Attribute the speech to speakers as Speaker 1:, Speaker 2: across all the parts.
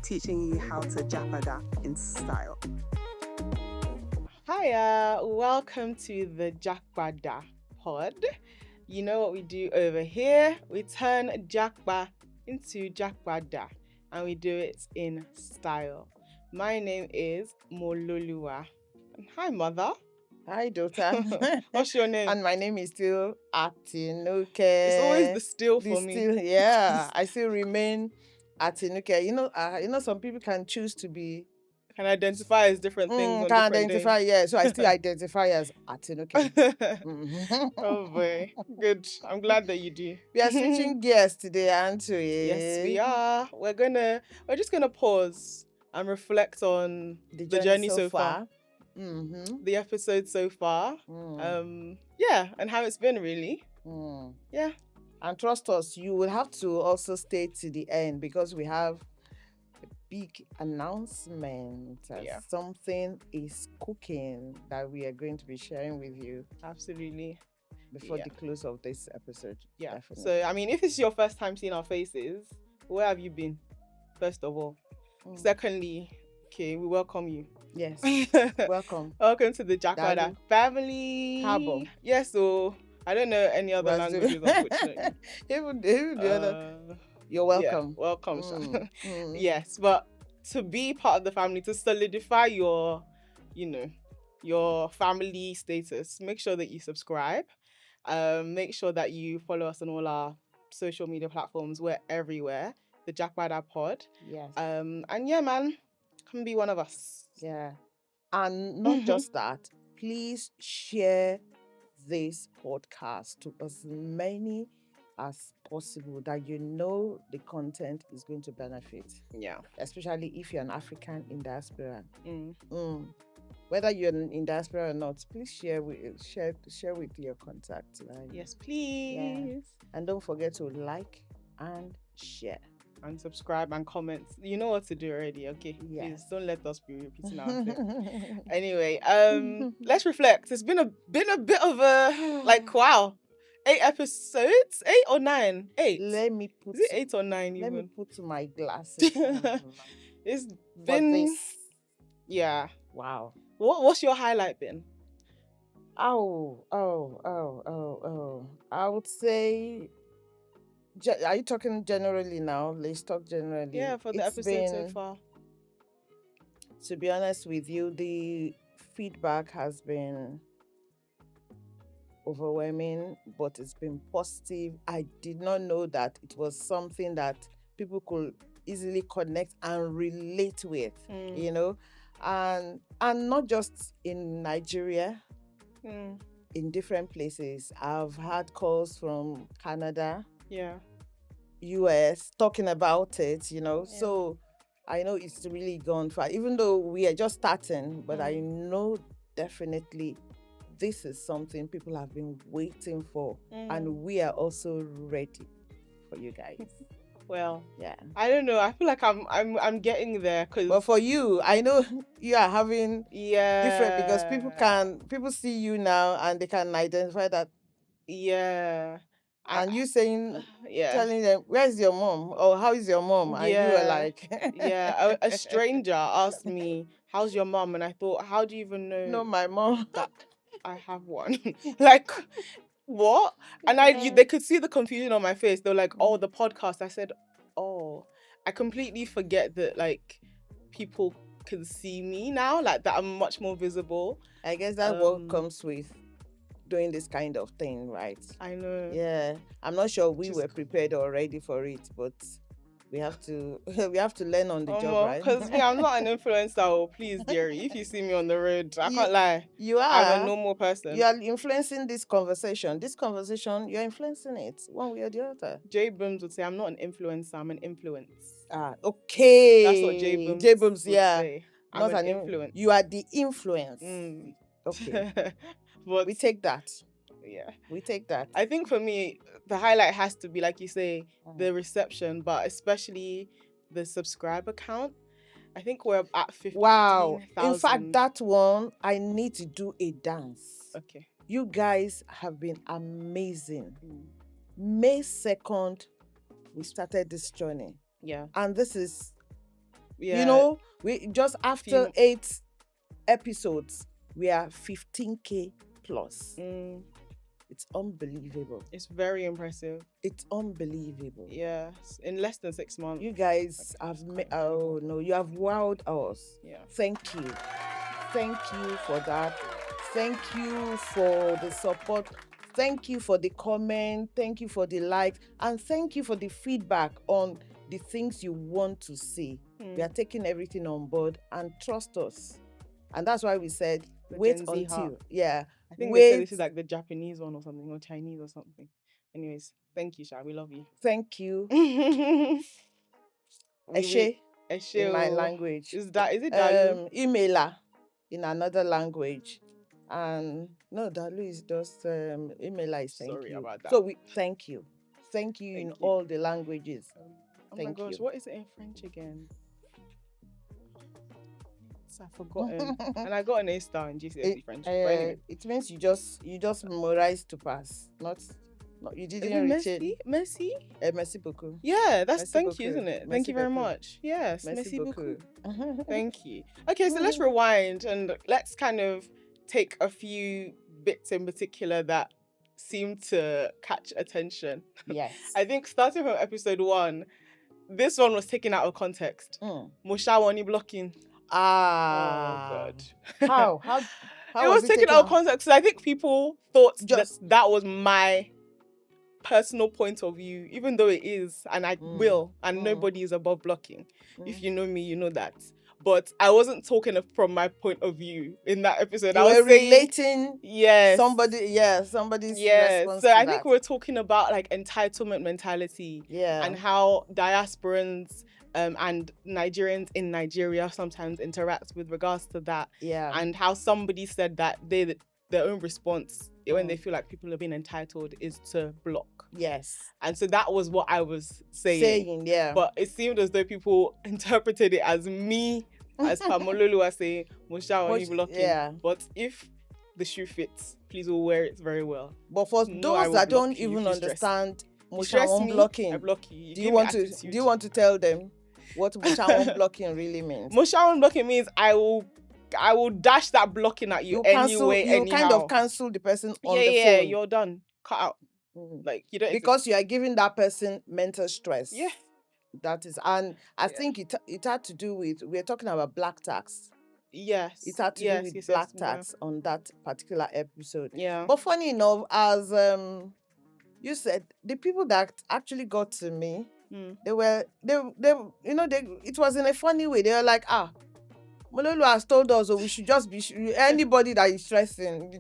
Speaker 1: teaching you how to Japada in style.
Speaker 2: Hiya, welcome to the Japada pod. You know what we do over here? We turn Japa into Japada and we do it in style. My name is Mololua. Hi, mother.
Speaker 3: Hi, daughter.
Speaker 2: What's your name?
Speaker 3: And my name is still Atinuke.
Speaker 2: It's always the still
Speaker 3: The
Speaker 2: for me.
Speaker 3: still, yeah. I still remain Atinuke. Some people can choose to be
Speaker 2: Can identify as different things on
Speaker 3: can
Speaker 2: different
Speaker 3: identify,
Speaker 2: days.
Speaker 3: yeah. So I still identify as Atinuke.
Speaker 2: Oh boy, good. I'm glad that you do.
Speaker 3: We are switching gears today, aren't we?
Speaker 2: Yes, we are. We're just gonna pause and reflect on the journey so far. The episode so far. Yeah, and how it's been really. Yeah.
Speaker 3: And trust us, you will have to also stay to the end because we have a big announcement. Something is cooking that we are going to be sharing with you.
Speaker 2: Absolutely.
Speaker 3: Before the close of this episode.
Speaker 2: Yeah.
Speaker 3: Definitely.
Speaker 2: So, I mean, if it's your first time seeing our faces, where have you been? First of all. Secondly, okay, we welcome you.
Speaker 3: Yes. Welcome.
Speaker 2: Welcome to the Japada family.
Speaker 3: Habo.
Speaker 2: Yes, so I don't know any other languages, unfortunately.
Speaker 3: even the other. You're welcome.
Speaker 2: Yeah, welcome. Yes, but to be part of the family, to solidify your family status, make sure that you subscribe. Make sure that you follow us on all our social media platforms. We're everywhere. The Japada pod.
Speaker 3: Yes.
Speaker 2: And yeah, man, come be one of us.
Speaker 3: Yeah. And not just that, please share this podcast to as many as possible that you know the content is going to benefit.
Speaker 2: Yeah.
Speaker 3: Especially if you're an African in diaspora. Whether you're in diaspora or not, please share with your contacts.
Speaker 2: Yes, please.
Speaker 3: Yeah. And don't forget to like and share.
Speaker 2: And subscribe and comment. You know what to do already, okay?
Speaker 3: Yes.
Speaker 2: Please don't let us be repeating ourselves. Anyway, let's reflect. It's been a bit of a wow. 8 episodes? 8 or 9? 8.
Speaker 3: Let me put.
Speaker 2: Is it 8 or 9 even?
Speaker 3: Let me put my glasses.
Speaker 2: It's been. Yeah.
Speaker 3: Wow.
Speaker 2: What's your highlight been?
Speaker 3: I would say. Are you talking generally now? Let's talk generally.
Speaker 2: Yeah, for the episode so far.
Speaker 3: To be honest with you, the feedback has been overwhelming, but it's been positive. I did not know that it was something that people could easily connect and relate with, and not just in Nigeria, in different places. I've had calls from Canada, US talking about it, so I know it's really gone far, even though we are just starting, but I know definitely this is something people have been waiting for, and we are also ready for you guys.
Speaker 2: Well,
Speaker 3: yeah,
Speaker 2: I don't know. I feel like I'm getting there.
Speaker 3: But for you, I know you are having different, because people see you now and they can identify that.
Speaker 2: Yeah.
Speaker 3: And you saying, telling them, where's your mom? Or how is your mom? And you were like...
Speaker 2: a stranger asked me, how's your mom? And I thought, how do you even know?
Speaker 3: No, my mom.
Speaker 2: That I have one. Like, what? And they could see the confusion on my face. They were like, oh, the podcast. I said, oh, I completely forget that, like, people can see me now, like that I'm much more visible.
Speaker 3: I guess that's what comes with doing this kind of thing, right?
Speaker 2: I know.
Speaker 3: Yeah, I'm not sure we were prepared or ready for it, but we have to learn on the job, right?
Speaker 2: Because I'm not an influencer. Please, dearie, if you see me on the road, I can't lie.
Speaker 3: You are.
Speaker 2: I'm a normal person.
Speaker 3: You are influencing this conversation. This conversation, you're influencing it one way or the other.
Speaker 2: J Booms would say, I'm not an influencer, I'm an influence.
Speaker 3: Okay.
Speaker 2: That's what J Booms would say. I'm
Speaker 3: not
Speaker 2: an influence.
Speaker 3: You are the influence. Okay.
Speaker 2: But
Speaker 3: we take that.
Speaker 2: Yeah.
Speaker 3: We take that.
Speaker 2: I think for me, the highlight has to be, like you say, the reception, but especially the subscriber count. I think we're at 15,000.
Speaker 3: Wow. In fact, that one, I need to do a dance.
Speaker 2: Okay.
Speaker 3: You guys have been amazing. May 2nd, we started this journey.
Speaker 2: Yeah.
Speaker 3: And this is,
Speaker 2: Yeah.
Speaker 3: we just after
Speaker 2: Few-
Speaker 3: 8 episodes, we are 15K plus. It's unbelievable.
Speaker 2: It's very impressive.
Speaker 3: It's unbelievable.
Speaker 2: Yes. In less than 6 months.
Speaker 3: You guys have you have wowed us.
Speaker 2: Yeah.
Speaker 3: Thank you. Thank you for that. Thank you for the support. Thank you for the comment. Thank you for the likes. And thank you for the feedback on the things you want to see. We are taking everything on board, and trust us. And that's why we said
Speaker 2: The
Speaker 3: wait
Speaker 2: Gen Z
Speaker 3: until
Speaker 2: heart.
Speaker 3: yeah.
Speaker 2: I think
Speaker 3: wait.
Speaker 2: they said this is like the Japanese one or something, or Chinese or something. Anyways, thank you, Sha. We love you.
Speaker 3: Thank you.
Speaker 2: Eshe.
Speaker 3: In my language.
Speaker 2: Is it Dalu?
Speaker 3: Emailer in another language. And no, Dalu is just emailer is thank
Speaker 2: Sorry
Speaker 3: you.
Speaker 2: about that.
Speaker 3: So we thank you. Thank you
Speaker 2: Thank
Speaker 3: in
Speaker 2: you.
Speaker 3: all the languages.
Speaker 2: Oh my
Speaker 3: Thank
Speaker 2: gosh,
Speaker 3: you.
Speaker 2: what is it in French again? I've forgotten. And I got an A-star in GCSE French. But anyway.
Speaker 3: It means you just memorize to pass. Not you didn't reach it.
Speaker 2: Merci?
Speaker 3: Merci beaucoup.
Speaker 2: Yeah, that's
Speaker 3: Merci
Speaker 2: thank
Speaker 3: beaucoup.
Speaker 2: you, isn't it?
Speaker 3: Merci
Speaker 2: Thank you very
Speaker 3: beaucoup.
Speaker 2: much. Yes,
Speaker 3: Merci beaucoup.
Speaker 2: Thank you. Okay, so let's rewind and let's kind of take a few bits in particular that seem to catch attention.
Speaker 3: Yes.
Speaker 2: I think starting from episode 1, this one was taken out of context. Moshawani blocking.
Speaker 3: Ah.
Speaker 2: Oh God.
Speaker 3: How
Speaker 2: it was taken out of context. So I think people thought that was my personal point of view, even though it is, and I will, and nobody is above blocking. If you know me, you know that. But I wasn't talking from my point of view in that episode. I was
Speaker 3: relating somebody's response.
Speaker 2: So I think we're talking about like entitlement mentality, and how diasporans and Nigerians in Nigeria sometimes interact with regards to that.
Speaker 3: Yeah.
Speaker 2: And how somebody said that their own response when they feel like people are being entitled is to block.
Speaker 3: Yes.
Speaker 2: And so that was what I was saying.
Speaker 3: Yeah.
Speaker 2: But it seemed as though people interpreted it as me, as Pamololu was saying, Mosha blocking.
Speaker 3: Yeah.
Speaker 2: But if the shoe fits, please will wear it very well.
Speaker 3: But for those that don't even understand Mosha blocking,
Speaker 2: I block you.
Speaker 3: Do you want to tell them what Mosha blocking really means?
Speaker 2: Mosha blocking means I will dash that blocking at you anyway.
Speaker 3: You kind of cancel the person on the phone.
Speaker 2: Yeah, you're done. Cut out. Like you don't
Speaker 3: because you are giving that person mental stress.
Speaker 2: Yeah.
Speaker 3: That is, and I think it had to do with, we're talking about black tax.
Speaker 2: Yes.
Speaker 3: It had to do with black tax on that particular episode.
Speaker 2: Yeah.
Speaker 3: But funny enough, as you said, the people that actually got to me, it was in a funny way. They were like, Mololu has told us, we should just be anybody that is stressing. They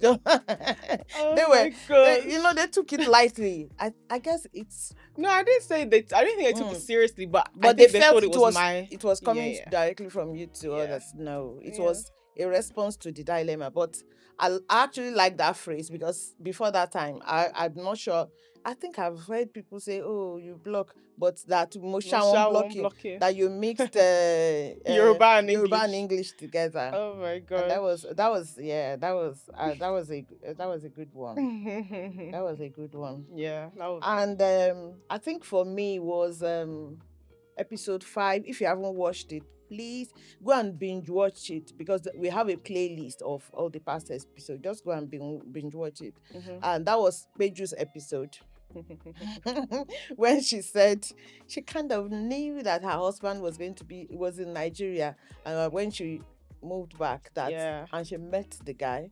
Speaker 3: took it lightly. I guess it's.
Speaker 2: No, I didn't say that. I didn't think they took it seriously, but
Speaker 3: they
Speaker 2: felt it
Speaker 3: was coming directly from you to others. No, it was a response to the dilemma. But I actually like that phrase, because before that time, I'm not sure. I think I've heard people say, "Oh, you block," but that Mosha blocking, that you mixed
Speaker 2: Yoruba and
Speaker 3: English together.
Speaker 2: Oh my God!
Speaker 3: And that was a good one. That was a good one.
Speaker 2: Yeah, that was.
Speaker 3: And I think for me was episode 5. If you haven't watched it, please go and binge watch it, because we have a playlist of all the past episodes. Just go and binge watch it. And that was Peju's episode. When she said she kind of knew that her husband was in Nigeria, and when she moved back and she met the guy,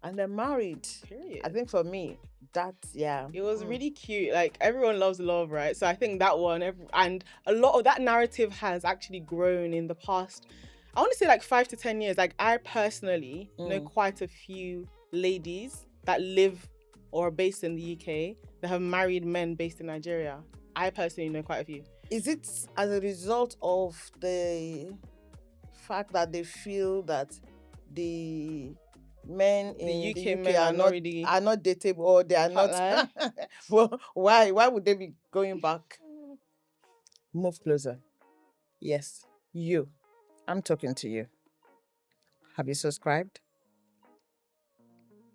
Speaker 3: and they're married.
Speaker 2: Period.
Speaker 3: I think for me, it
Speaker 2: was really cute. Like, everyone loves love, right? So I think that one, and a lot of that narrative has actually grown in the past, I want to say like 5 to 10 years. Like, I personally know quite a few ladies that live or are based in the UK that have married men based in Nigeria. I personally know quite a few.
Speaker 3: Is it as a result of the fact that they feel that the men in the UK
Speaker 2: men are
Speaker 3: not dateable, or they are not? Well, why would they be going back? Move closer. Yes, you. I'm talking to you. Have you subscribed?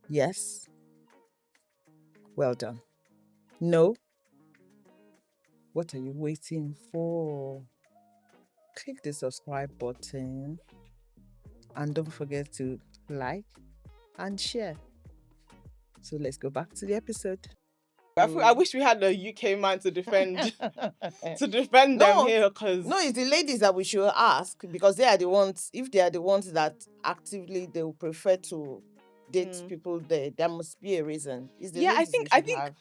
Speaker 3: Yes. Well done. No. What are you waiting for? Click the subscribe button and don't forget to like and share. So let's go back to the episode.
Speaker 2: I wish we had a UK man to defend them
Speaker 3: No,
Speaker 2: here, because
Speaker 3: No, it's the ladies that we should ask, because they are the ones, if they are the ones that actively they will prefer to date people there must be a reason. It's the
Speaker 2: Yeah, I
Speaker 3: ladies
Speaker 2: think-
Speaker 3: we
Speaker 2: I
Speaker 3: should
Speaker 2: think
Speaker 3: have.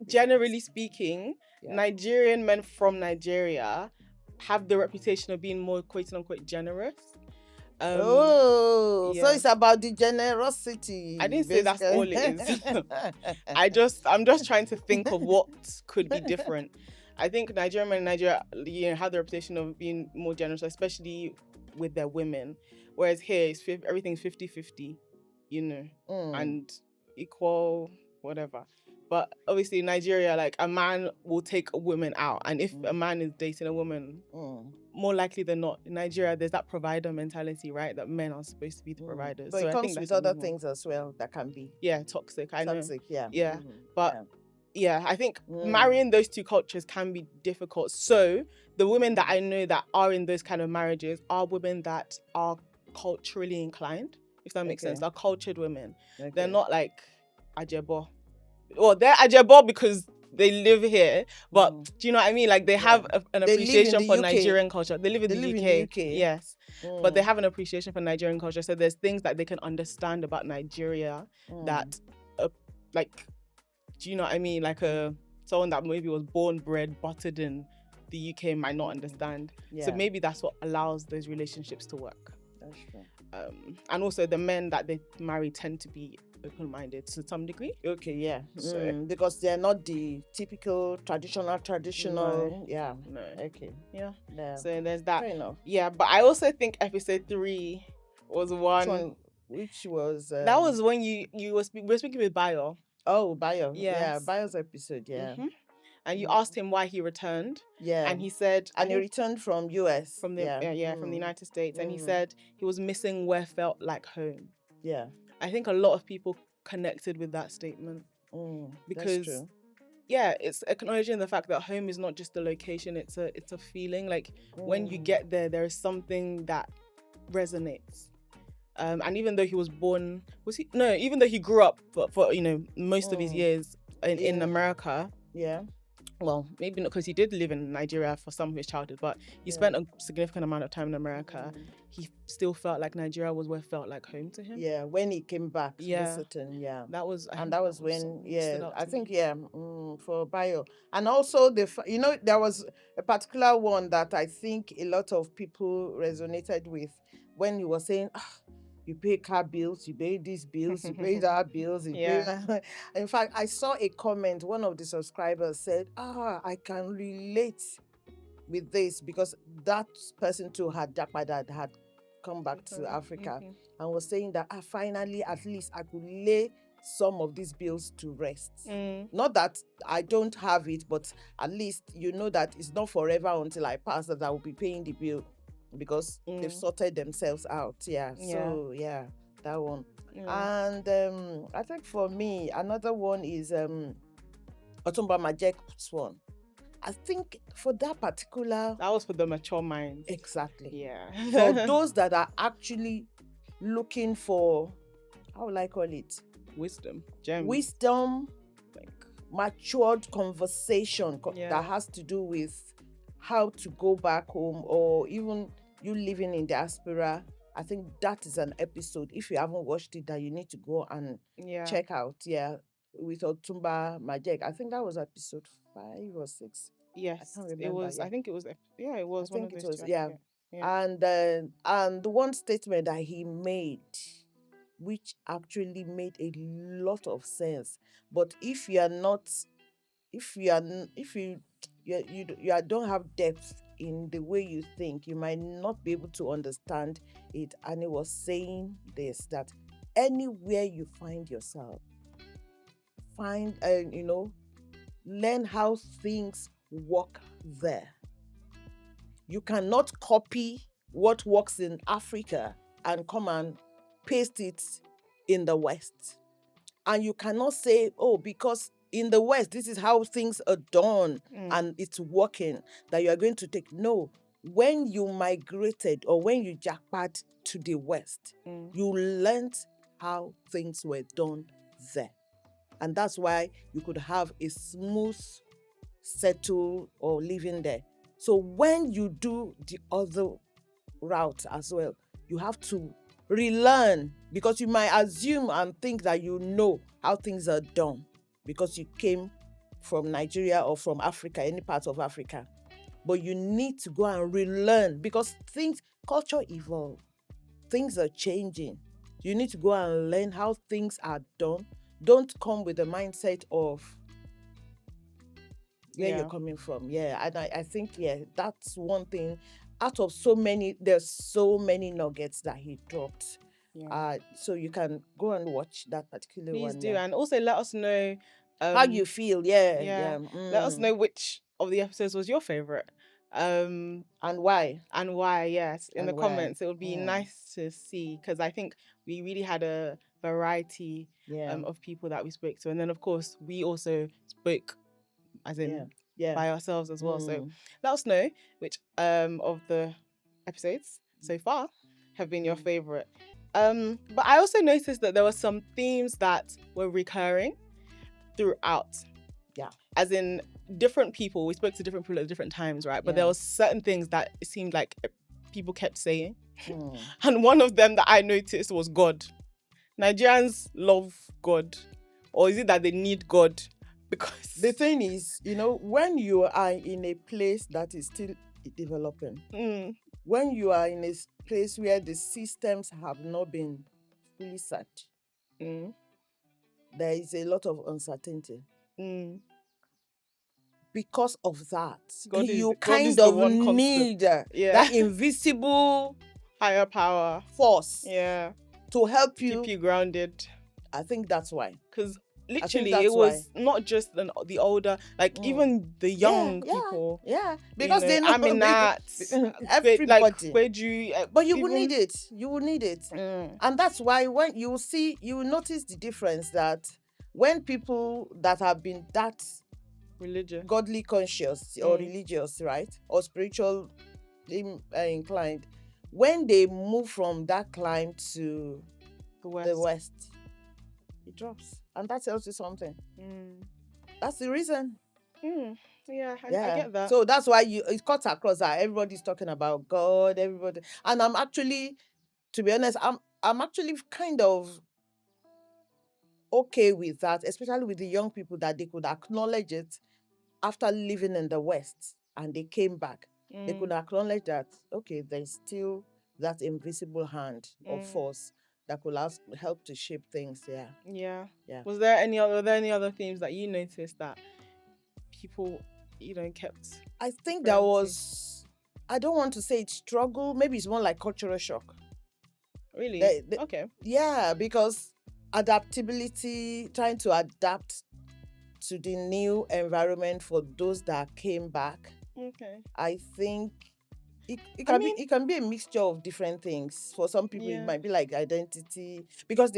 Speaker 2: generally speaking,
Speaker 3: Yeah.
Speaker 2: Nigerian men from Nigeria have the reputation of being more quote unquote generous.
Speaker 3: So
Speaker 2: yeah.
Speaker 3: it's about the generosity.
Speaker 2: I didn't say that's all it is. I'm just trying to think of what could be different. I think Nigerian men in Nigeria, have the reputation of being more generous, especially with their women. Whereas here, everything's 50-50, and equal, whatever. But obviously in Nigeria, like, a man will take a woman out. And if a man is dating a woman, more likely than not, in Nigeria, there's that provider mentality, right? That men are supposed to be the providers.
Speaker 3: But
Speaker 2: So
Speaker 3: it
Speaker 2: I
Speaker 3: comes
Speaker 2: think
Speaker 3: with
Speaker 2: that's
Speaker 3: other things as well that can be
Speaker 2: toxic. I know.
Speaker 3: toxic. Yeah.
Speaker 2: Yeah.
Speaker 3: Mhm.
Speaker 2: But yeah, I think marrying those two cultures can be difficult. So the women that I know that are in those kind of marriages are women that are culturally inclined, if that makes sense. They're cultured women.
Speaker 3: Okay.
Speaker 2: They're not like Ajebo. Well, they're Ajebo because they live here, but do you know what I mean? Like, they have an
Speaker 3: They live in
Speaker 2: appreciation
Speaker 3: the
Speaker 2: for
Speaker 3: UK.
Speaker 2: Nigerian culture. They live in the UK. Yes. But they have an appreciation for Nigerian culture. So there's things that they can understand about Nigeria that, like, do you know what I mean? Like, someone that maybe was born, bred, buttered in the UK might not understand.
Speaker 3: Yeah.
Speaker 2: So maybe that's what allows those relationships to work.
Speaker 3: That's true.
Speaker 2: And also the men that they marry tend to be open-minded to some degree.
Speaker 3: Okay, yeah.
Speaker 2: So-
Speaker 3: Because they're not the typical traditional.
Speaker 2: No.
Speaker 3: Yeah.
Speaker 2: No.
Speaker 3: Okay.
Speaker 2: Yeah.
Speaker 3: Yeah.
Speaker 2: So there's that.
Speaker 3: Fair enough.
Speaker 2: Yeah, but I also think episode 3 was one.
Speaker 3: Which was
Speaker 2: That was when we were speaking with Bayo.
Speaker 3: Oh, Bayo. Yeah,
Speaker 2: Yes.
Speaker 3: Bayo's episode. Yeah.
Speaker 2: Mhm. And you asked him why he returned.
Speaker 3: Yeah.
Speaker 2: And he said,
Speaker 3: And he returned from US.
Speaker 2: from the from the United States, and he
Speaker 3: Mm.
Speaker 2: said he was missing where felt like home.
Speaker 3: Yeah.
Speaker 2: I think a lot of people connected with that statement because
Speaker 3: That's true.
Speaker 2: it's acknowledging the fact that home is not just a location; it's a feeling. Like, when you get there is something that resonates. And even though he was born, even though he grew up for most of his years in America.
Speaker 3: Yeah.
Speaker 2: Well, maybe not, because he did live in Nigeria for some of his childhood, but he spent a significant amount of time in America. He still felt like Nigeria was where felt like home to him.
Speaker 3: Yeah, when he came back,
Speaker 2: Yeah.
Speaker 3: visiting, yeah.
Speaker 2: That was,
Speaker 3: And that was when,
Speaker 2: stood out
Speaker 3: I
Speaker 2: to
Speaker 3: think,
Speaker 2: me.
Speaker 3: for Bayo. And also, there was a particular one that I think a lot of people resonated with when he was saying, you pay car bills, you pay these bills, you pay that bills, you pay that. In fact, I saw a comment, one of the subscribers said, I can relate with this, because that person too had Japada, had come back to Africa and was saying that finally, at least I could lay some of these bills to rest. Not that I don't have it, but at least you know that it's not forever until I pass that I will be paying the bill, because they've sorted themselves out. So that one. And I think for me, another one is Otumba Majek's one. I think for that particular,
Speaker 2: that was for the mature minds.
Speaker 3: Exactly.
Speaker 2: Yeah.
Speaker 3: For those that are actually looking for, how will I call it?
Speaker 2: Wisdom. Gems.
Speaker 3: Wisdom,
Speaker 2: Like,
Speaker 3: matured conversation that has to do with how to go back home, or even you living in diaspora. I think that is an episode, if you haven't watched it, that you need to go and check out. Yeah, with Otumba Majek. I think that was episode 5 or 6.
Speaker 2: Yes,
Speaker 3: I can't remember.
Speaker 2: it was.
Speaker 3: Yeah.
Speaker 2: I think it was. Yeah, it was
Speaker 3: I
Speaker 2: one
Speaker 3: think
Speaker 2: of
Speaker 3: it
Speaker 2: those
Speaker 3: was.
Speaker 2: two,
Speaker 3: Yeah. And the one statement that he made, which actually made a lot of sense. But if you don't have depth in the way you think, you might not be able to understand it. And it was saying this, that anywhere you find yourself, learn how things work there. You cannot copy what works in Africa and come and paste it in the West. And you cannot say, because in the West, this is how things are done and it's working, that you are going to take. No. When you migrated or when you jackpad to the West, you learned how things were done there. And that's why you could have a smooth settle or living there. So when you do the other route as well, you have to relearn, because you might assume and think that you know how things are done because you came from Nigeria or from Africa, any part of Africa. But you need to go and relearn, because culture evolve. Things are changing. You need to go and learn how things are done. Don't come with the mindset of where you're coming from. Yeah, and I think, that's one thing. Out of there's so many nuggets that he dropped. So you can go and watch that particular one.
Speaker 2: Please do, and also let us know
Speaker 3: how you feel. Let
Speaker 2: us know which of the episodes was your favorite,
Speaker 3: and why.
Speaker 2: Yes, in the comments. It would be nice to see, because I think we really had a variety of people that we spoke to, and then of course we also spoke as in by ourselves as well. So let us know which of the episodes so far have been your favorite. But I also noticed that there were some themes that were recurring throughout.
Speaker 3: Yeah.
Speaker 2: As in different people, we spoke to different people at different times, right? But there were certain things that it seemed like people kept saying. And one of them that I noticed was God. Nigerians love God. Or is it that they need God? Because
Speaker 3: the thing is, when you are in a place that is still developing, when you are in a place where the systems have not been fully set, there is a lot of uncertainty. Because of that, you kind of need that invisible
Speaker 2: higher power
Speaker 3: force to help
Speaker 2: keep you grounded.
Speaker 3: I think that's why.
Speaker 2: Because literally, it was not just the older, like even the young people.
Speaker 3: Yeah, because they know.
Speaker 2: I mean,
Speaker 3: everybody.
Speaker 2: But
Speaker 3: you will need it. You will need it, and that's why when you will notice the difference, that when people that have been that
Speaker 2: religious,
Speaker 3: godly conscious or religious, right, or spiritual inclined, when they move from that climb to the West, it drops. And that tells you something. That's the reason.
Speaker 2: Yeah, I get that.
Speaker 3: So that's why it cuts across that everybody's talking about God, everybody. And I'm actually, to be honest, I'm actually kind of okay with that, especially with the young people, that they could acknowledge it after living in the West and they came back. They could acknowledge that, okay, there's still that invisible hand of force that could help to shape things.
Speaker 2: Yeah. Were there any other themes that you noticed that people, kept?
Speaker 3: I think there was, I don't want to say it's struggle, maybe it's more like cultural shock.
Speaker 2: Really? Okay.
Speaker 3: Yeah, because adaptability, trying to adapt to the new environment for those that came back.
Speaker 2: Okay.
Speaker 3: I think it can be a mixture of different things. For some people, it might be like identity, because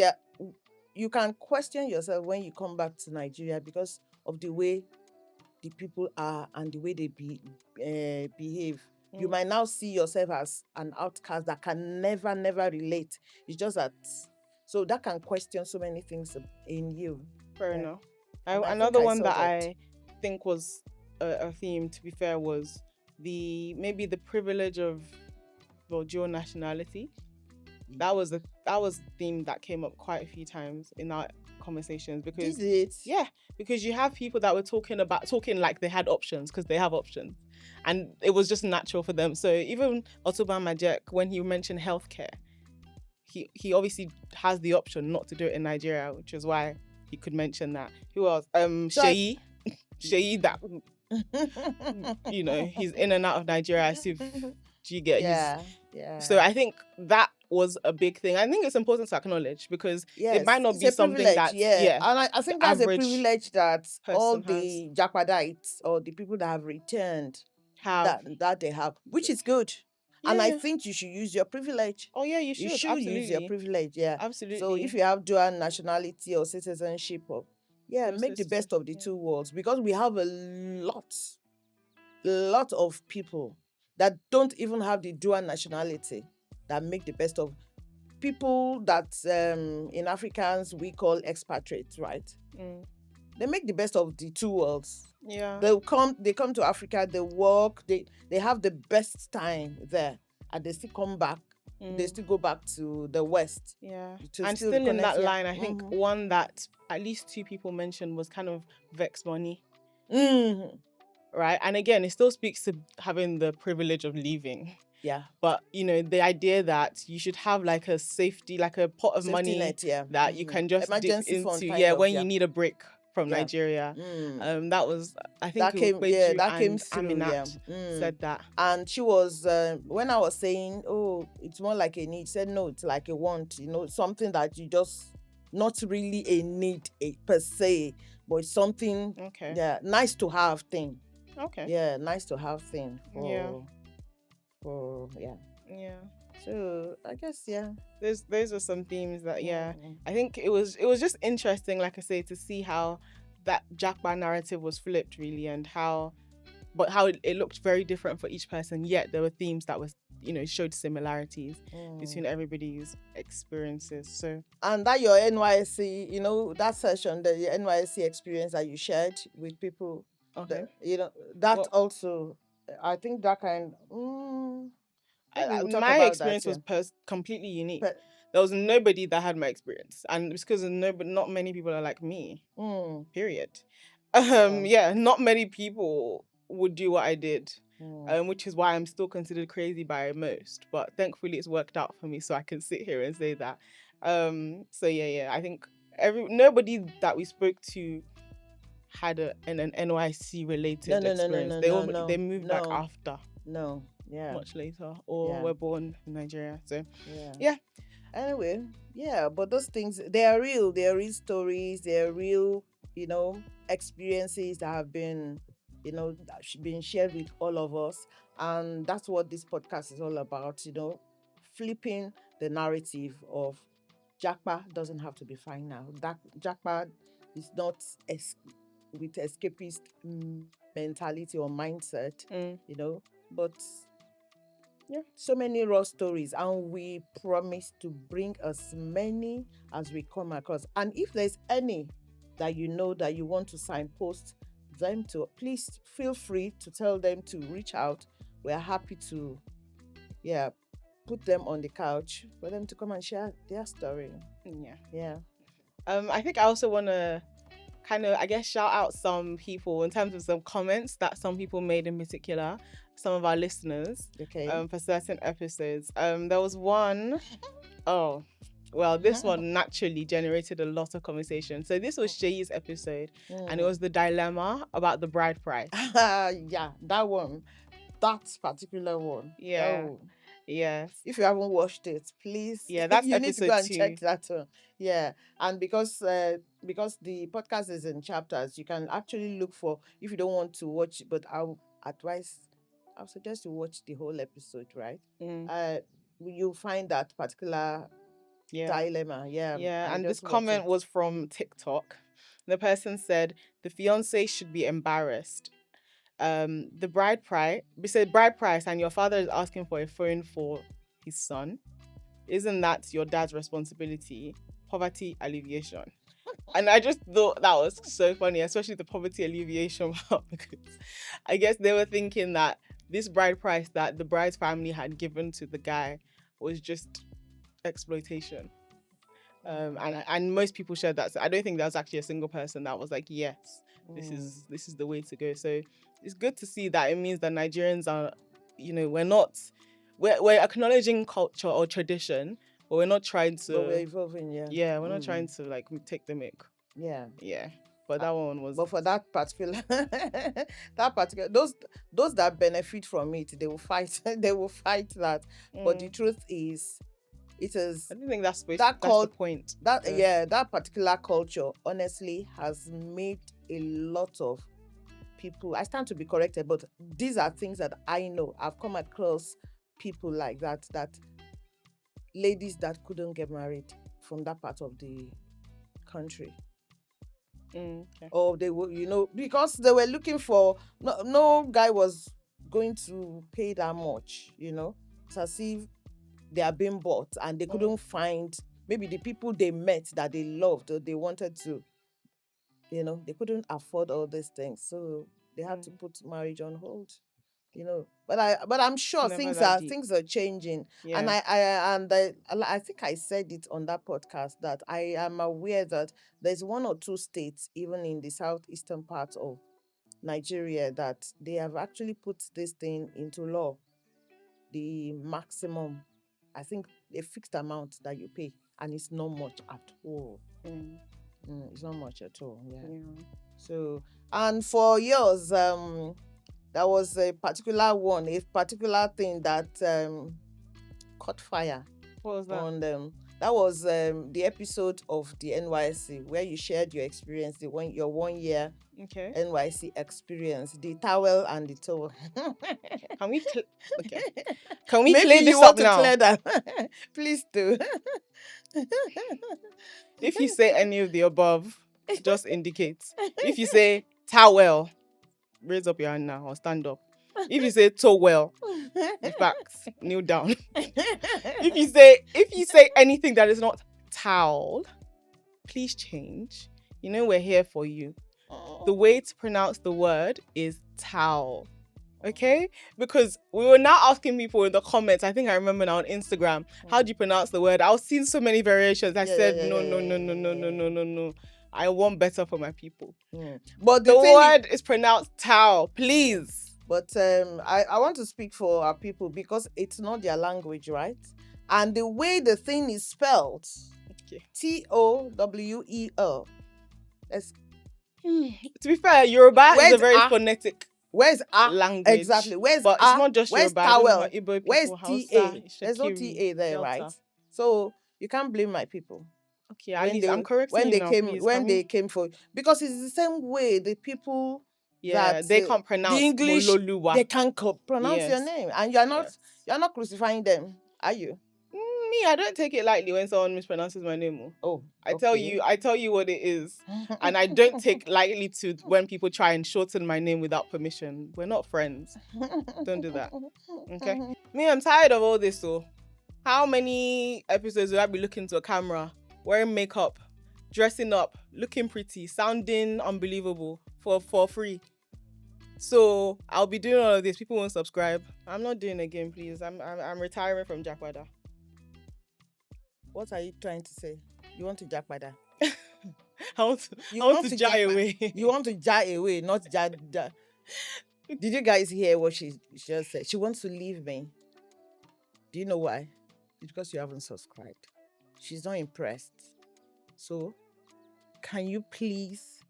Speaker 3: you can question yourself when you come back to Nigeria because of the way the people are and the way they behave. You might now see yourself as an outcast that can never relate. It's just that, so that can question so many things in you.
Speaker 2: Fair enough. Another one that I think was a theme, to be fair, was maybe the privilege of dual nationality. That was a theme that came up quite a few times in our conversations, because because you have people that were talking like they had options, because they have options, and it was just natural for them. So even Otuban Majek, when he mentioned healthcare, he obviously has the option not to do it in Nigeria, which is why he could mention that. Who else? Sheyi, that he's in and out of Nigeria as if you get. So I think that was a big thing. I think it's important to acknowledge, because it might not be something that
Speaker 3: and I think that's a privilege that all the Japadites or the people that have returned that they have, which is good. And I think you should use your privilege.
Speaker 2: Oh yeah, you should
Speaker 3: use your privilege.
Speaker 2: Absolutely.
Speaker 3: So if you have dual nationality or citizenship, make the best of the two worlds, because we have a lot of people that don't even have the dual nationality, that make the best of people that in Africans we call expatriates, right? They make the best of the two worlds.
Speaker 2: Yeah.
Speaker 3: They come to Africa, they work, they have the best time there, and they still come back. They still go back to the West.
Speaker 2: Yeah.
Speaker 3: To
Speaker 2: And still in that line, I think one that at least two people mentioned was kind of vex money. Right? And again, it still speaks to having the privilege of leaving.
Speaker 3: Yeah.
Speaker 2: But, you know, the idea that you should have like a safety, like a pot of money
Speaker 3: net,
Speaker 2: that you can just
Speaker 3: emergency
Speaker 2: dip
Speaker 3: fund
Speaker 2: into, when you need a break from Nigeria. That was, I think
Speaker 3: that came through.
Speaker 2: Aminat said that.
Speaker 3: And she was, when I was saying, oh, it's more like a need, she said, no, it's like a want, you know, something that you just, not really a need per se, but it's something, nice to have thing.
Speaker 2: Okay.
Speaker 3: Yeah, nice to have thing. So I guess
Speaker 2: those are some themes that I think it was just interesting, like I say, to see how that Japa narrative was flipped really, and how it looked very different for each person, yet there were themes that was, you know, showed similarities between everybody's experiences. So,
Speaker 3: and that your NYSC, you know, that session, the NYSC experience that you shared with people, you know, that also, I think that kind.
Speaker 2: My experience was completely unique. There was nobody that had my experience, and it's because not many people are like me. Period. Not many people would do what I did, which is why I'm still considered crazy by most. But thankfully, it's worked out for me, so I can sit here and say that. I think nobody that we spoke to had an NYC related experience. They moved back after. Much later, or were born in Nigeria. So
Speaker 3: anyway, but those things, they are real stories, they are real, you know, experiences that have been, you know, been shared with all of us. And that's what this podcast is all about, you know, flipping the narrative of Japa doesn't have to be fine now. That Japa is not with escapist mentality or mindset, you know, but so many raw stories, and we promise to bring as many as we come across. And if there's any that you know that you want to signpost them to, please feel free to tell them to reach out. We're happy to put them on the couch for them to come and share their story.
Speaker 2: I think I also want to kind of, I guess, shout out some people in terms of some comments that some people made, in particular some of our listeners, for certain episodes. There was one, this one naturally generated a lot of conversation. So this was Shay's episode, and it was the dilemma about the bride price.
Speaker 3: That one, that particular one.
Speaker 2: Yes.
Speaker 3: If you haven't watched it, please.
Speaker 2: That's
Speaker 3: you need to go and
Speaker 2: 2.
Speaker 3: check that one. And because the podcast is in chapters, you can actually look for, if you don't want to watch, but I'll suggest you watch the whole episode, right? You'll find that particular dilemma.
Speaker 2: And this comment was from TikTok. The person said the fiance should be embarrassed. The bride price, and your father is asking for a phone for his son. Isn't that your dad's responsibility? Poverty alleviation. And I just thought that was so funny, especially the poverty alleviation part, because I guess they were thinking that this bride price that the bride's family had given to the guy was just exploitation. And most people shared that. So I don't think there was actually a single person that was like, yes, this is the way to go. So it's good to see that it means that Nigerians are, you know, we're acknowledging culture or tradition, but we're not trying to.
Speaker 3: But we're evolving,
Speaker 2: we're not trying to like take the mick. But that one was.
Speaker 3: But for that particular, those that benefit from it, they will fight. They will fight that. But the truth is, it is.
Speaker 2: I don't think that's the point.
Speaker 3: That particular culture, honestly, has made a lot of people. I stand to be corrected, but these are things that I know. I've come across people like that. That ladies that couldn't get married from that part of the country.
Speaker 2: Okay.
Speaker 3: Or they were, because they were looking for, no guy was going to pay that much. It's as if they are being bought and they couldn't find maybe the people they met that they loved or they wanted to, they couldn't afford all these things, so they had to put marriage on hold. But I'm sure
Speaker 2: Never
Speaker 3: things
Speaker 2: that
Speaker 3: are
Speaker 2: deep.
Speaker 3: things are changing.
Speaker 2: Yeah.
Speaker 3: And I think I said it on that podcast that I am aware that there's one or two states even in the southeastern part of Nigeria that they have actually put this thing into law. The maximum, I think, a fixed amount that you pay, and it's not much at all. It's not much at all. Yeah. So, and for yours, there was a particular thing that caught fire
Speaker 2: What was that?
Speaker 3: on them. That was the episode of the NYC where you shared your experience, your 1 year
Speaker 2: Okay.
Speaker 3: NYC experience, the towel and the towel.
Speaker 2: Can we okay? Can we
Speaker 3: Maybe
Speaker 2: clear
Speaker 3: you
Speaker 2: this
Speaker 3: want
Speaker 2: up
Speaker 3: to
Speaker 2: now?
Speaker 3: clear that? Please do.
Speaker 2: If you say any of the above, just indicate. If you say towel, raise up your hand now or stand up. If you say towel, in fact, kneel down. If you say anything that is not towel, please change. We're here for you. The way to pronounce the word is towel. Okay? Because we were now asking people in the comments, I think I remember now on Instagram, how do you pronounce the word? I was seeing so many variations. I said, no. I want better for my people.
Speaker 3: But
Speaker 2: the word is pronounced towel, please.
Speaker 3: But I want to speak for our people because it's not their language, right? And the way the thing is spelled, Towel.
Speaker 2: To be fair, Yoruba is a very phonetic
Speaker 3: Where's
Speaker 2: language.
Speaker 3: Exactly. Where's
Speaker 2: but it's not just
Speaker 3: where's
Speaker 2: Yoruba. I don't know
Speaker 3: towel?
Speaker 2: about Igbo people,
Speaker 3: Where's
Speaker 2: Hausa,
Speaker 3: TA? There's no
Speaker 2: Shakiri,
Speaker 3: TA there,
Speaker 2: Delta.
Speaker 3: right? So you can't blame my people.
Speaker 2: Okay, at least I'm correcting
Speaker 3: when
Speaker 2: you
Speaker 3: they
Speaker 2: now,
Speaker 3: came
Speaker 2: please.
Speaker 3: they came for, because it's the same way the people that
Speaker 2: they can't pronounce
Speaker 3: the English
Speaker 2: Mololuwa.
Speaker 3: they can't pronounce your
Speaker 2: Yes.
Speaker 3: name, and you're not crucifying them, are you?
Speaker 2: Me, I don't take it lightly when someone mispronounces my name. I tell you what it is. And I don't take lightly to when people try and shorten my name without permission. We're not friends. Don't do that. Okay? Me, I'm tired of all this, so how many episodes will I be looking to a camera, wearing makeup, dressing up, looking pretty, sounding unbelievable for free? So I'll be doing all of this. People won't subscribe. I'm not doing it again, please. I'm retiring from Japada.
Speaker 3: What are you trying to say? You want to Japada?
Speaker 2: I want to jai away.
Speaker 3: You want to jai away, not jai. Did you guys hear what she just said? She wants to leave me. Do you know why? It's because you haven't subscribed. She's not impressed. So, can you please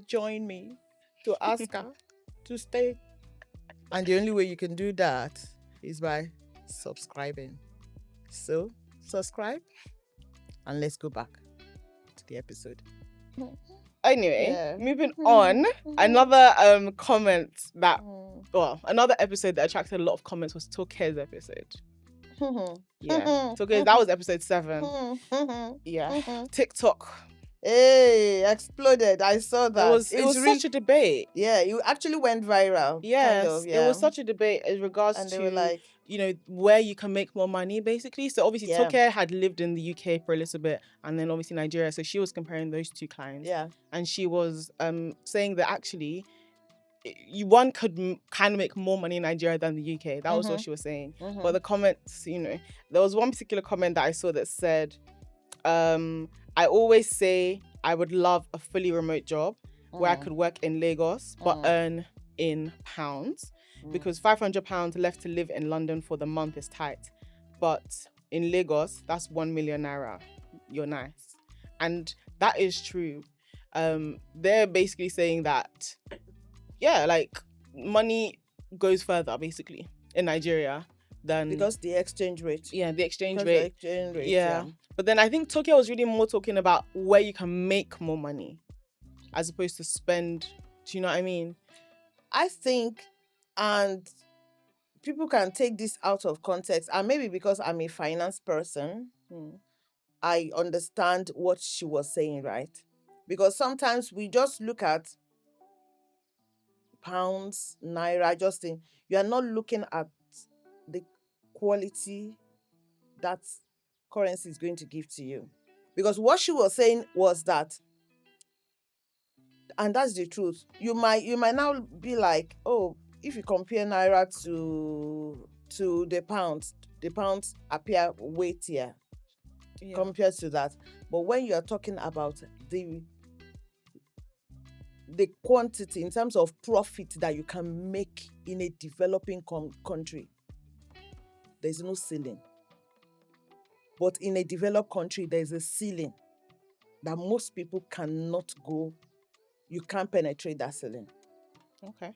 Speaker 3: join me to ask her to stay? And the only way you can do that is by subscribing. So, subscribe and let's go back to the episode.
Speaker 2: Anyway, moving on. Another comment that, another episode that attracted a lot of comments was Toke's episode. Yeah, Toke, that was episode 7. Yeah, TikTok.
Speaker 3: Hey, exploded. I saw that.
Speaker 2: It was such a debate.
Speaker 3: Yeah, it actually went viral.
Speaker 2: Yes,
Speaker 3: kind of, yeah.
Speaker 2: It was such a debate in regards
Speaker 3: and they
Speaker 2: to,
Speaker 3: were like,
Speaker 2: where you can make more money, basically. So obviously, Toke had lived in the UK for a little bit, and then obviously Nigeria. So she was comparing those two clients.
Speaker 3: Yeah.
Speaker 2: And she was saying that actually, one could kind of make more money in Nigeria than the UK. That was what she was saying. But the comments, there was one particular comment that I saw that said, I always say I would love a fully remote job where I could work in Lagos but earn in pounds, because £500 left to live in London for the month is tight. But in Lagos, that's 1 million naira. You're nice. And that is true. They're basically saying that, money goes further basically in Nigeria than,
Speaker 3: because the exchange rate.
Speaker 2: Yeah, the exchange
Speaker 3: because
Speaker 2: rate.
Speaker 3: The exchange rate.
Speaker 2: Yeah. But then I think Tokyo was really more talking about where you can make more money as opposed to spend. Do you know what I mean?
Speaker 3: I think, and people can take this out of context, and maybe because I'm a finance person, I understand what she was saying, right? Because sometimes we just look at pounds, naira, just in, you are not looking at the quality that currency is going to give to you. Because what she was saying was that, and that's the truth, you might now be like, oh, if you compare naira to the pounds appear weightier compared to that. But when you are talking about the quantity in terms of profit that you can make in a developing country, there's no ceiling. But in a developed country, there's a ceiling that most people cannot go. You can't penetrate that ceiling.
Speaker 2: Okay.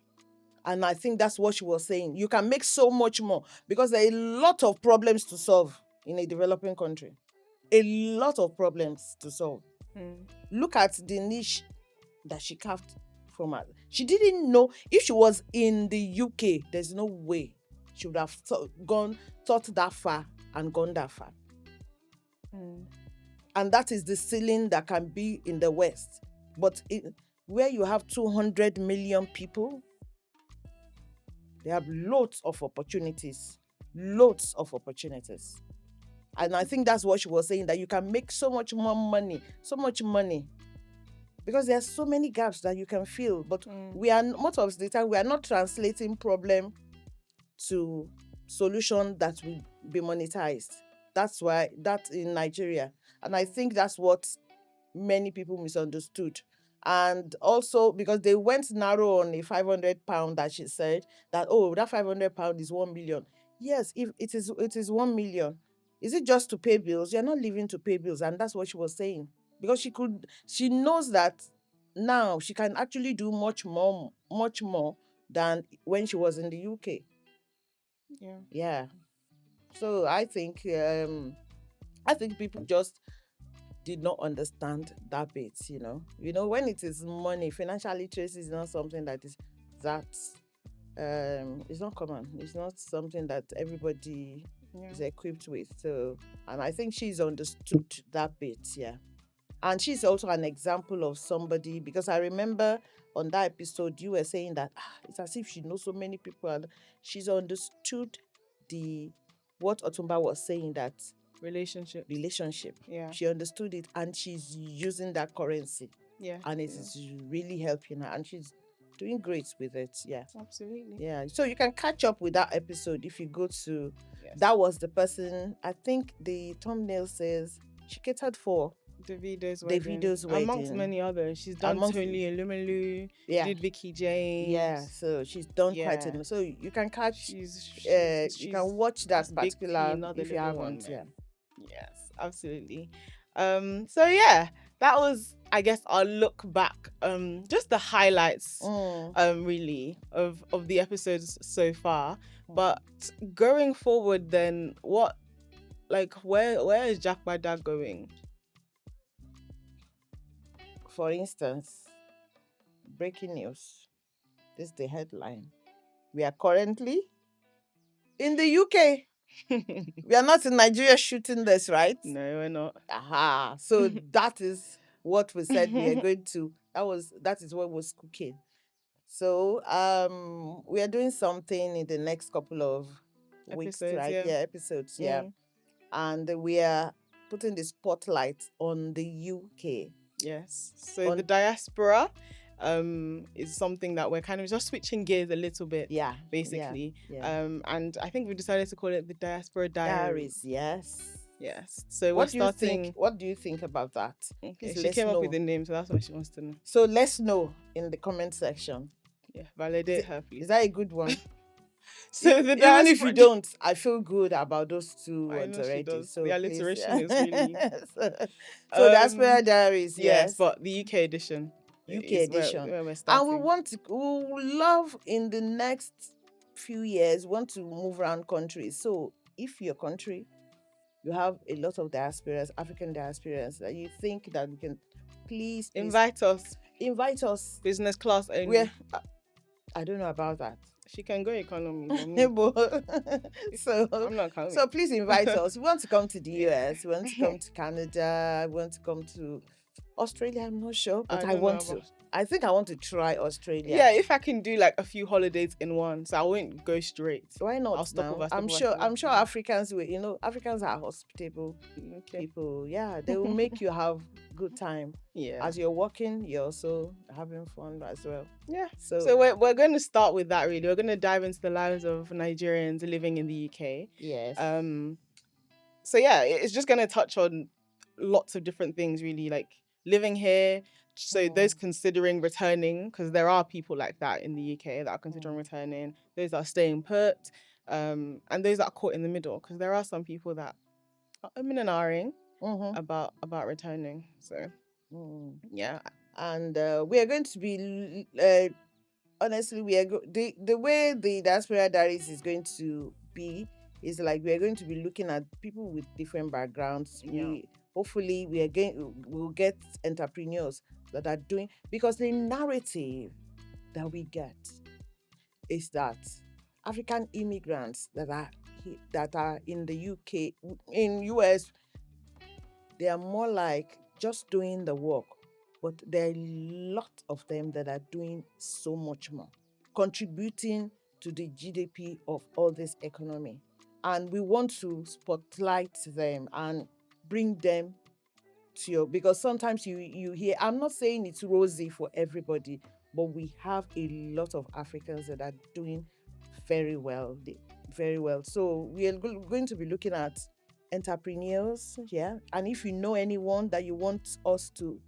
Speaker 3: And I think that's what she was saying. You can make so much more because there are a lot of problems to solve in a developing country. A lot of problems to solve. Look at the niche that she carved from her. She didn't know if she was in the UK, there's no way she would have thought that far and gone that far. And that is the ceiling that can be in the West. But where you have 200 million people, they have loads of opportunities. Loads of opportunities. And I think that's what she was saying, that you can make so much more money, because there are so many gaps that you can fill. But we are, most of the time, we are not translating problem to solution that will be monetized. That's why that's in Nigeria. And I think that's what many people misunderstood. And also because they went narrow on a £500 that she said that, oh, that £500 is 1 million. Yes, if it is 1 million. Is it just to pay bills? You're not living to pay bills. And that's what she was saying. Because she knows that now she can actually do much more than when she was in the UK. Yeah. So I think people just did not understand that bit, when it is money, financial literacy is not something that is it's not common. It's not something that everybody is equipped with. So, and I think she's understood that bit, and she's also an example of somebody, because I remember on that episode you were saying that it's as if she knows so many people, and she's understood what Otumba was saying, that relationship. Yeah. She understood it, and she's using that currency. Yeah. And it is really helping her, and she's doing great with it. Yeah. Absolutely. Yeah. So you can catch up with that episode if you go to that was the person, I think the thumbnail says she catered for Davido's wedding.
Speaker 2: Amongst many others. She's done Tony Elumelu, did Vicky James.
Speaker 3: Yeah, so she's done quite a lot. So you can catch, you can watch that particular if you haven't.
Speaker 2: Yes, absolutely. So yeah, that was, I guess, our look back. Just the highlights, really, of the episodes so far. But going forward, then where is Japada going?
Speaker 3: For instance, breaking news. This is the headline. We are currently in the UK. We are not in Nigeria shooting this, right?
Speaker 2: No, we're not.
Speaker 3: Aha. So that is what we said we are going to. That is what was cooking. So we are doing something in the next couple of weeks, right? Episodes, and we are putting the spotlight on the UK.
Speaker 2: Yes. So the diaspora is something that we're kind of just switching gears a little bit. Yeah. Basically. Yeah. And I think we decided to call it the Diaspora Diaries.
Speaker 3: Yes.
Speaker 2: Yes. So what
Speaker 3: do you think about that?
Speaker 2: Okay. She came up with the name, so that's what she wants to know.
Speaker 3: So let's know in the comment section.
Speaker 2: Yeah. Validate her, please.
Speaker 3: Is that a good one?
Speaker 2: So
Speaker 3: even if you don't, I feel good about those two words already. So
Speaker 2: the alliteration is really.
Speaker 3: So Diaspora Diaries,
Speaker 2: yes, but the UK edition.
Speaker 3: Where we're starting. And we love in the next few years want to move around countries. So if your country, you have a lot of diasporas, African diasporas, that you think that we can please
Speaker 2: invite us.
Speaker 3: Business
Speaker 2: class only.
Speaker 3: I don't know about that.
Speaker 2: She can go economy.
Speaker 3: So
Speaker 2: I'm not coming.
Speaker 3: So please invite us. We want to come to the US. We want to come to Canada. We want to come to Australia, I'm not sure, but
Speaker 2: I
Speaker 3: I
Speaker 2: don't
Speaker 3: want
Speaker 2: know
Speaker 3: to. I think I want to try Australia.
Speaker 2: Yeah, if I can do like a few holidays in one, so I won't go straight.
Speaker 3: Why not
Speaker 2: I'll stop
Speaker 3: now?
Speaker 2: over.
Speaker 3: I'm sure Africans will, Africans are hospitable
Speaker 2: Okay.
Speaker 3: people. Yeah, they will make you have good time.
Speaker 2: Yeah.
Speaker 3: As you're working, you're also having fun as well.
Speaker 2: Yeah.
Speaker 3: So,
Speaker 2: So we're going to start with that. Really, we're going to dive into the lives of Nigerians living in the UK.
Speaker 3: yes.
Speaker 2: So yeah, it's just going to touch on lots of different things. Really, like living here. So those considering returning, because there are people like that in the UK that are considering returning. Those that are staying put, and those that are caught in the middle, because there are some people that are umming and ahhing about returning. So yeah,
Speaker 3: and we are going to be honestly, we are the way the Diaspora Diaries is going to be is like we are going to be looking at people with different backgrounds.
Speaker 2: Yeah.
Speaker 3: Hopefully we'll get entrepreneurs that are doing, because the narrative that we get is that African immigrants that are in the UK, in US, they are more like just doing the work, but there are a lot of them that are doing so much more, contributing to the GDP of all this economy. And we want to spotlight them and bring them to you, because sometimes you hear, I'm not saying it's rosy for everybody, but we have a lot of Africans that are doing very well. Very well. So we are going to be looking at entrepreneurs, yeah. And if you know anyone that you want us to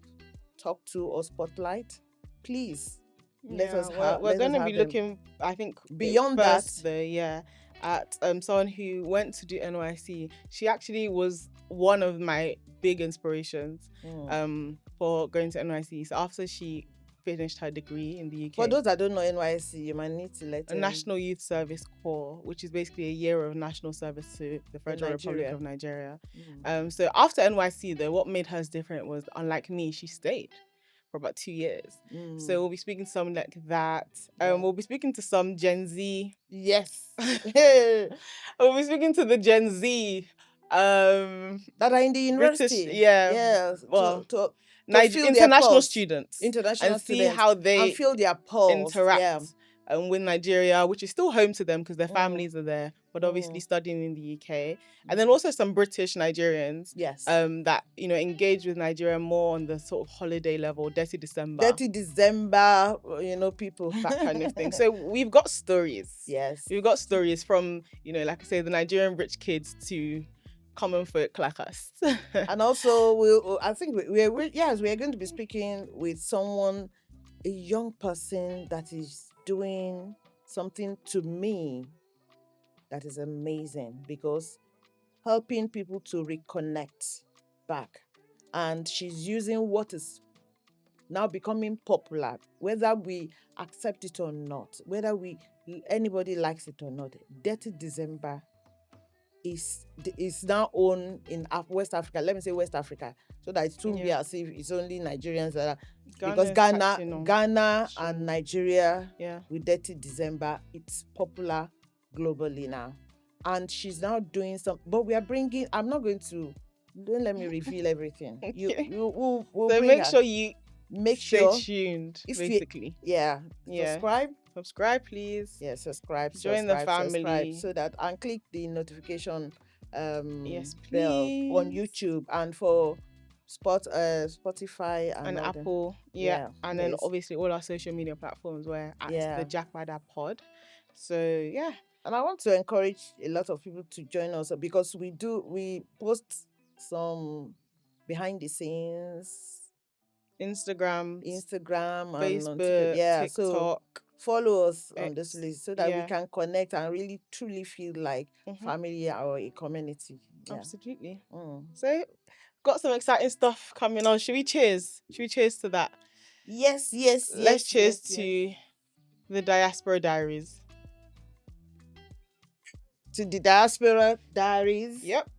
Speaker 3: talk to or spotlight, please let us have.
Speaker 2: We're going to be looking, I think,
Speaker 3: beyond
Speaker 2: first,
Speaker 3: that,
Speaker 2: at someone who went to do NYC. She actually was one of my big inspirations for going to NYC. So after she finished her degree in the UK.
Speaker 3: For those that don't know NYC, you might need to let
Speaker 2: a National Youth Service Corps, which is basically a year of national service to the Federal Republic of Nigeria. So after NYC, though, what made hers different was, unlike me, she stayed for about 2 years. So we'll be speaking to someone like that. We'll be speaking to some Gen Z.
Speaker 3: Yes.
Speaker 2: We'll be speaking to the Gen Z
Speaker 3: that are in the university.
Speaker 2: British, yeah.
Speaker 3: Yes.
Speaker 2: Well,
Speaker 3: to
Speaker 2: international students.
Speaker 3: International
Speaker 2: and see
Speaker 3: students,
Speaker 2: how they
Speaker 3: and feel their pulse.
Speaker 2: interact with Nigeria, which is still home to them because their families are there, but obviously studying in the UK. And then also some British Nigerians,
Speaker 3: yes,
Speaker 2: that engage with Nigeria more on the sort of holiday level, Dirty December,
Speaker 3: people,
Speaker 2: that kind of thing. So we've got stories.
Speaker 3: Yes,
Speaker 2: we've got stories from like I say, the Nigerian rich kids to common folk like us.
Speaker 3: And also I think we're going to be speaking with someone, a young person that is doing something to me that is amazing, because helping people to reconnect back, and she's using what is now becoming popular, whether we accept it or not, whether anybody likes it or not. Dirty December is now owned in West Africa. Let me say West Africa, so that it won't be as if it's only Nigerians that are. Because Ghana and Nigeria, with Dirty December, it's popular globally now. And she's now doing some, but we are bringing. I'm not going to. Don't let me reveal everything.
Speaker 2: Okay.
Speaker 3: We'll
Speaker 2: so make sure you
Speaker 3: stay
Speaker 2: tuned. Basically,
Speaker 3: subscribe,
Speaker 2: please.
Speaker 3: Yeah, subscribe.
Speaker 2: Join the family,
Speaker 3: so that, and click the notification
Speaker 2: yes,
Speaker 3: bell on YouTube, and for Spotify
Speaker 2: and Apple, and then obviously all our social media platforms where at the Japada Pod. So
Speaker 3: and I want to encourage a lot of people to join us, because we post some behind the scenes, Instagram,
Speaker 2: Facebook, TikTok.
Speaker 3: So follow us on this list so that we can connect and really truly feel like family or a community.
Speaker 2: Absolutely. So got some exciting stuff coming on. Should we cheers to that?
Speaker 3: Yes.
Speaker 2: Let's cheers to the Diaspora Diaries.
Speaker 3: To the Diaspora Diaries.
Speaker 2: Yep.